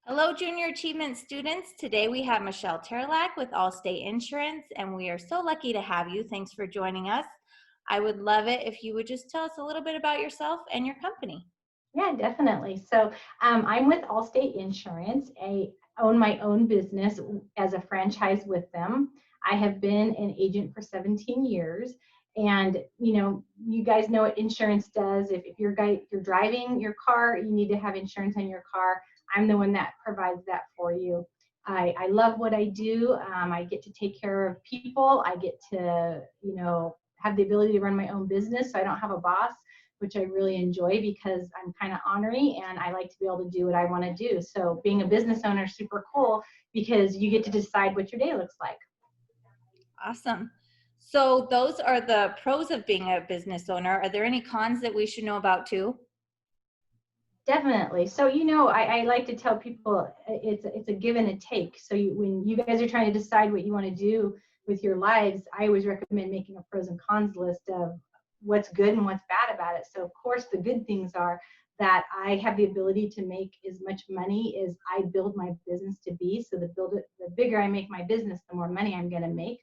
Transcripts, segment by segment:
Hello, Junior Achievement students. Today we have Michelle Terelak with Allstate Insurance, and we are so lucky to have you. Thanks for joining us. I would love it if you would just tell us a little bit about yourself and your company. Yeah, definitely. So I'm with Allstate Insurance. I own my own business as a franchise with them. I have been an agent for 17 years. And you guys know what insurance does. If you're driving your car, you need to have insurance on your car. I'm the one that provides that for you. I love what I do. I get to take care of people. I get to, have the ability to run my own business. So I don't have a boss, which I really enjoy because I'm kind of ornery and I like to be able to do what I want to do. So being a business owner is super cool because you get to decide what your day looks like. Awesome. So those are the pros of being a business owner. Are there any cons that we should know about too? Definitely. So, I like to tell people it's a give and a take. So when you guys are trying to decide what you want to do with your lives, I always recommend making a pros and cons list of what's good and what's bad about it. So of course, the good things are that I have the ability to make as much money as I build my business to be. So the bigger I make my business, the more money I'm going to make.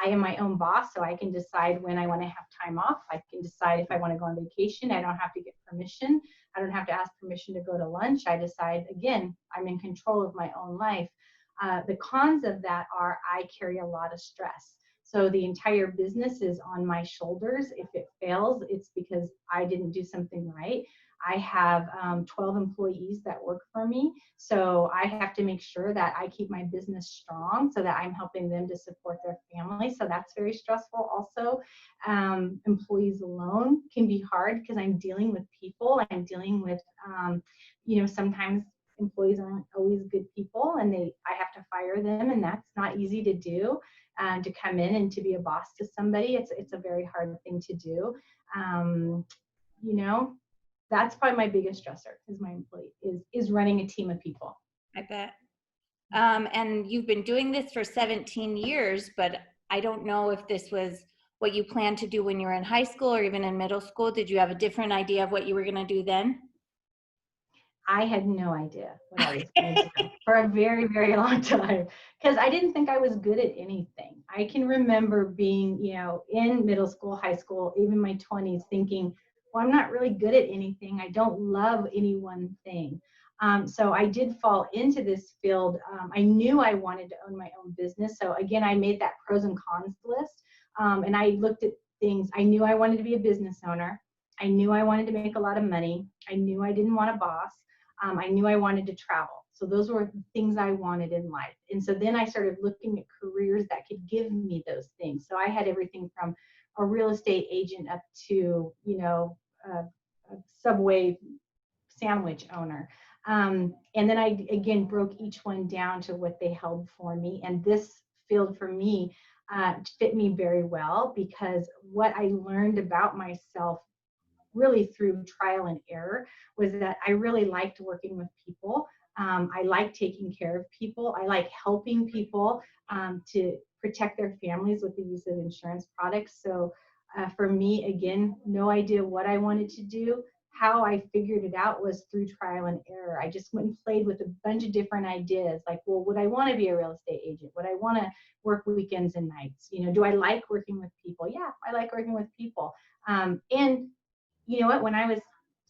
I am my own boss, so I can decide when I want to have time off. I can decide if I want to go on vacation. I don't have to get permission. I don't have to ask permission to go to lunch. I decide, again, I'm in control of my own life. The cons of that are I carry a lot of stress. So the entire business is on my shoulders. If it fails, it's because I didn't do something right. I have 12 employees that work for me. So I have to make sure that I keep my business strong so that I'm helping them to support their family. So that's very stressful also. Employees alone can be hard because I'm dealing with people. I'm dealing with, sometimes employees aren't always good people and I have to fire them, and that's not easy to do. To come in and to be a boss to somebody, it's a very hard thing to do. Um, you know, that's probably my biggest stressor is my employee is running a team of people. I bet. And you've been doing this for 17 years, but I don't know if this was what you planned to do when you were in high school or even in middle school. Did you have a different idea of what you were going to do then? I had no idea what I was going to do for a very, very long time because I didn't think I was good at anything. I can remember being, in middle school, high school, even my 20s, thinking, well, I'm not really good at anything. I don't love any one thing. So I did fall into this field. I knew I wanted to own my own business. So again, I made that pros and cons list. And I looked at things. I knew I wanted to be a business owner. I knew I wanted to make a lot of money. I knew I didn't want a boss. I knew I wanted to travel. So those were the things I wanted in life. And so then I started looking at careers that could give me those things. So I had everything from a real estate agent up to, a Subway sandwich owner. And then I, again, broke each one down to what they held for me. And this field for me fit me very well because what I learned about myself really through trial and error was that I really liked working with people. I like taking care of people. I like helping people to protect their families with the use of insurance products. So for me, again, no idea what I wanted to do. How I figured it out was through trial and error. I just went and played with a bunch of different ideas like, well, would I want to be a real estate agent? Would I want to work weekends and nights? Do I like working with people? Yeah, I like working with people. And you know what, when I was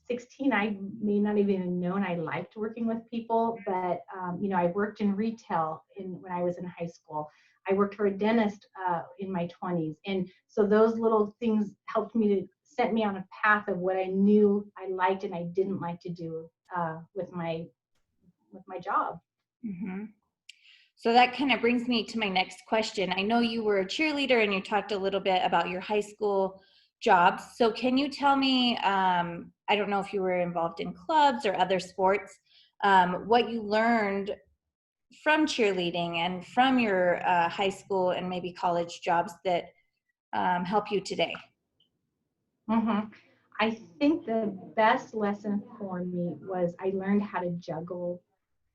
16, I may not even known I liked working with people, but I worked in retail when I was in high school. I worked for a dentist in my 20s. And so those little things helped me to set me on a path of what I knew I liked and I didn't like to do with my job. Mm-hmm. So that kind of brings me to my next question. I know you were a cheerleader and you talked a little bit about your high school jobs. So can you tell me, I don't know if you were involved in clubs or other sports, what you learned from cheerleading and from your high school and maybe college jobs that help you today? Mm-hmm. I think the best lesson for me was I learned how to juggle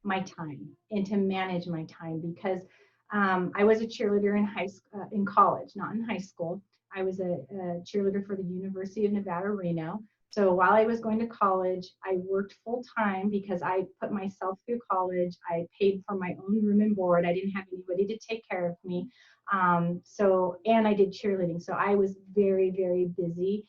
my time and to manage my time because I was a cheerleader in college, not in high school. I was a cheerleader for the University of Nevada, Reno. So while I was going to college, I worked full time because I put myself through college. I paid for my own room and board. I didn't have anybody to take care of me. And I did cheerleading. So I was very, very busy,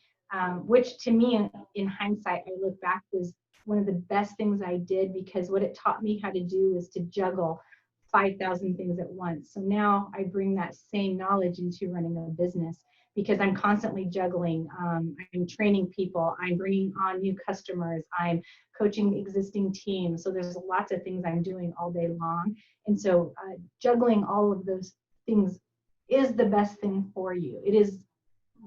which to me, in hindsight, I look back was one of the best things I did, because what it taught me how to do is to juggle 5,000 things at once. So now I bring that same knowledge into running a business, because I'm constantly juggling. I'm training people, I'm bringing on new customers, I'm coaching existing teams. So there's lots of things I'm doing all day long. And so juggling all of those things is the best thing for you. It is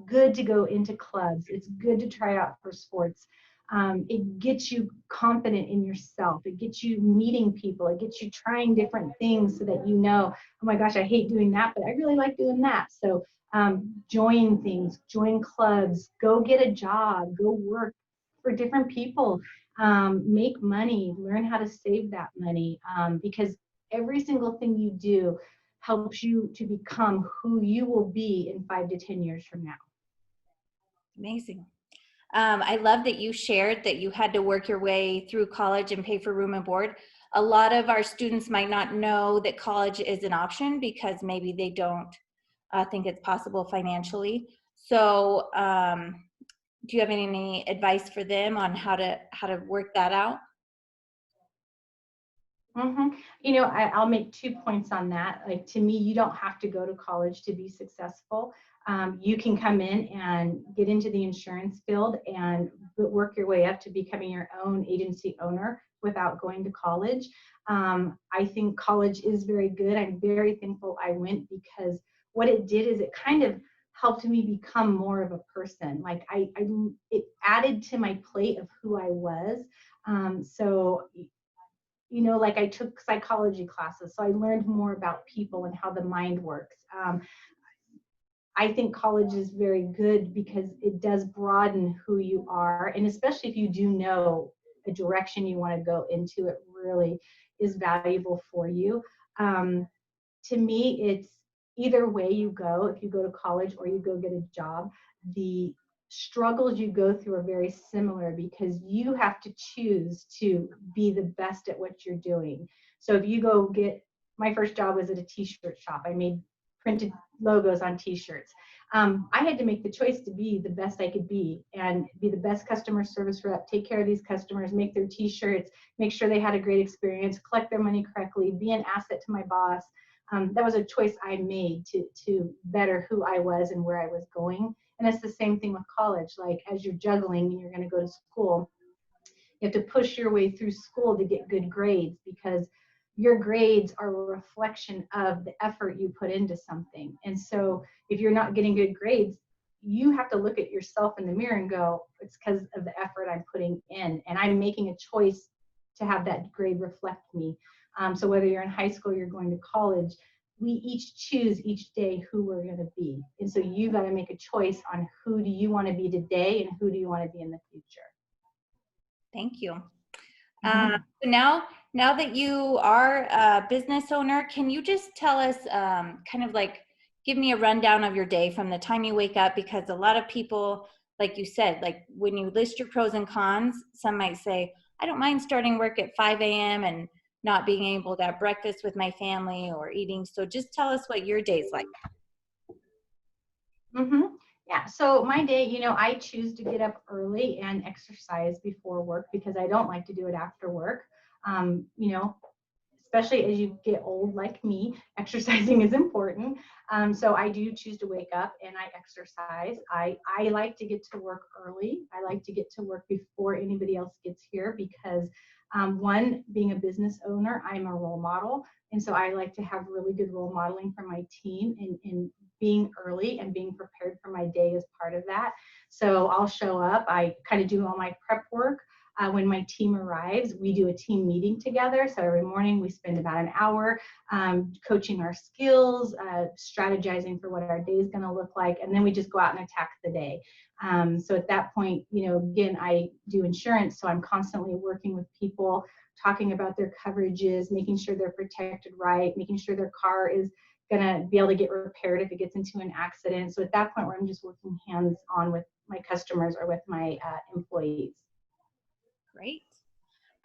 good to go into clubs. It's good to try out for sports. It gets you confident in yourself. It gets you meeting people. It gets you trying different things so that you know, oh my gosh, I hate doing that, but I really like doing that. So join things, join clubs, go get a job, go work for different people, make money, learn how to save that money, because every single thing you do helps you to become who you will be in 5 to 10 years from now. Amazing. I love that you shared that you had to work your way through college and pay for room and board. A lot of our students might not know that college is an option because maybe they don't think it's possible financially. So do you have any advice for them on how to work that out? You know, I'll make 2 points on that. Like, to me, you don't have to go to college to be successful. You can come in and get into the insurance field and work your way up to becoming your own agency owner without going to college. I think college is very good. I'm very thankful I went, because what it did is it kind of helped me become more of a person. Like it added to my plate of who I was. So you know, like I took psychology classes, so I learned more about people and how the mind works. I think college is very good because it does broaden who you are, and especially if you do know a direction you want to go into, it really is valuable for you. To me, it's either way you go, if you go to college or you go get a job, the struggles you go through are very similar, because you have to choose to be the best at what you're doing. So if you go get, my first job was at a t-shirt shop. I made printed logos on t-shirts. I had to make the choice to be the best I could be and be the best customer service rep, take care of these customers, make their t-shirts, make sure they had a great experience, collect their money correctly, be an asset to my boss. That was a choice I made to better who I was and where I was going. And it's the same thing with college. Like, as you're juggling and you're going to go to school, you have to push your way through school to get good grades, because your grades are a reflection of the effort you put into something. And so if you're not getting good grades, you have to look at yourself in the mirror and go, it's because of the effort I'm putting in, and I'm making a choice to have that grade reflect me. So whether you're in high school, you're going to college, we each choose each day who we're going to be. And so you got to make a choice on who do you want to be today and who do you want to be in the future. Thank you. So now that you are a business owner, can you just tell us, kind of like, give me a rundown of your day from the time you wake up? Because a lot of people, like you said, like when you list your pros and cons, some might say, I don't mind starting work at 5 a.m. and not being able to have breakfast with my family or eating. So just tell us what your day's like. Yeah, so my day, you know, I choose to get up early and exercise before work, because I don't like to do it after work. You know, especially as you get old like me, exercising is important. So I do choose to wake up and I exercise. I like to get to work early. I like to get to work before anybody else gets here, because one, being a business owner, I'm a role model. And so I like to have really good role modeling for my team, and being early and being prepared for my day is part of that. So I'll show up, I kind of do all my prep work. When my team arrives, we do a team meeting together. So every morning we spend about an hour coaching our skills, strategizing for what our day is going to look like, and then we just go out and attack the day. So at that point, you know, again, I do insurance, so I'm constantly working with people, talking about their coverages, making sure they're protected right, making sure their car is going to be able to get repaired if it gets into an accident. So at that point, where I'm just working hands-on with my customers or with my employees. Great.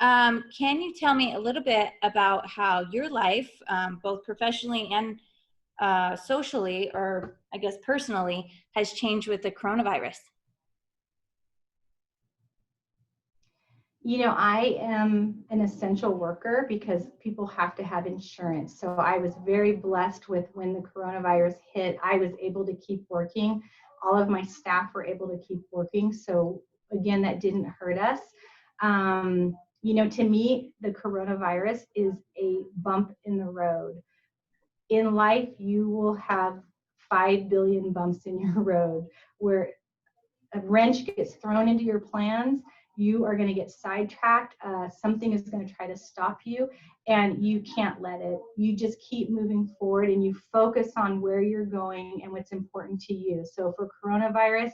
Can you tell me a little bit about how your life, both professionally and socially, or I guess personally, has changed with the coronavirus? You know, I am an essential worker because people have to have insurance. So I was very blessed with when the coronavirus hit, I was able to keep working. All of my staff were able to keep working. So again, that didn't hurt us. You know, to me, the coronavirus is a bump in the road. In life, you will have 5 billion bumps in your road where a wrench gets thrown into your plans, you are going to get sidetracked. Something is going to try to stop you, and you can't let it. You just keep moving forward and you focus on where you're going and what's important to you. So for coronavirus,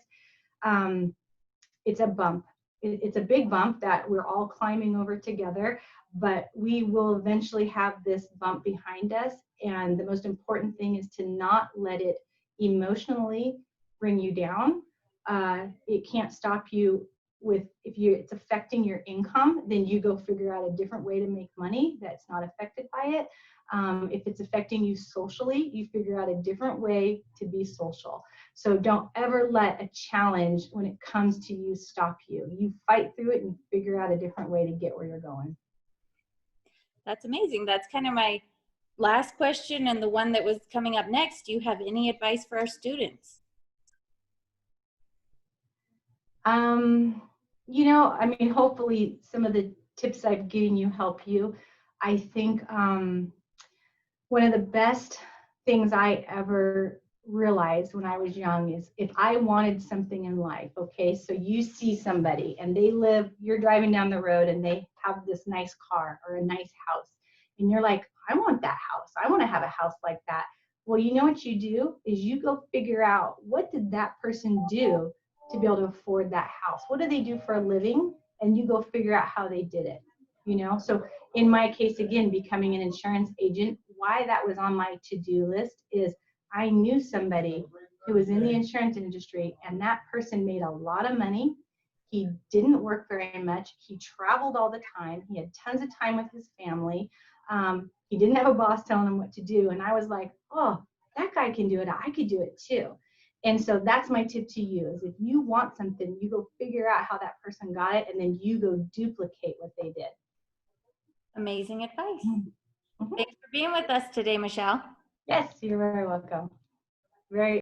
it's a bump. It's a big bump that we're all climbing over together, but we will eventually have this bump behind us. And the most important thing is to not let it emotionally bring you down. It can't stop you with, if it's affecting your income, then you go figure out a different way to make money that's not affected by it. If it's affecting you socially, you figure out a different way to be social. So don't ever let a challenge when it comes to you stop you. You fight through it and figure out a different way to get where you're going. That's amazing. That's kind of my last question and the one that was coming up next. Do you have any advice for our students? You know, I mean, hopefully some of the tips I've given you help you. I think one of the best things I ever realized when I was young is if I wanted something in life, okay, so you see somebody and they live, you're driving down the road and they have this nice car or a nice house, and you're like, I want that house. I want to have a house like that. Well, you know what you do is you go figure out, what did that person do to be able to afford that house? What do they do for a living? And you go figure out how they did it, you know? So in my case, again, becoming an insurance agent, why that was on my to-do list is I knew somebody who was in the insurance industry, and that person made a lot of money. He didn't work very much. He traveled all the time. He had tons of time with his family. He didn't have a boss telling him what to do. And I was like, oh, that guy can do it. I could do it too. And so that's my tip to you is if you want something, you go figure out how that person got it, and then you go duplicate what they did. Amazing advice. Mm-hmm. Thanks for being with us today, Michelle. Yes, you're very welcome. Very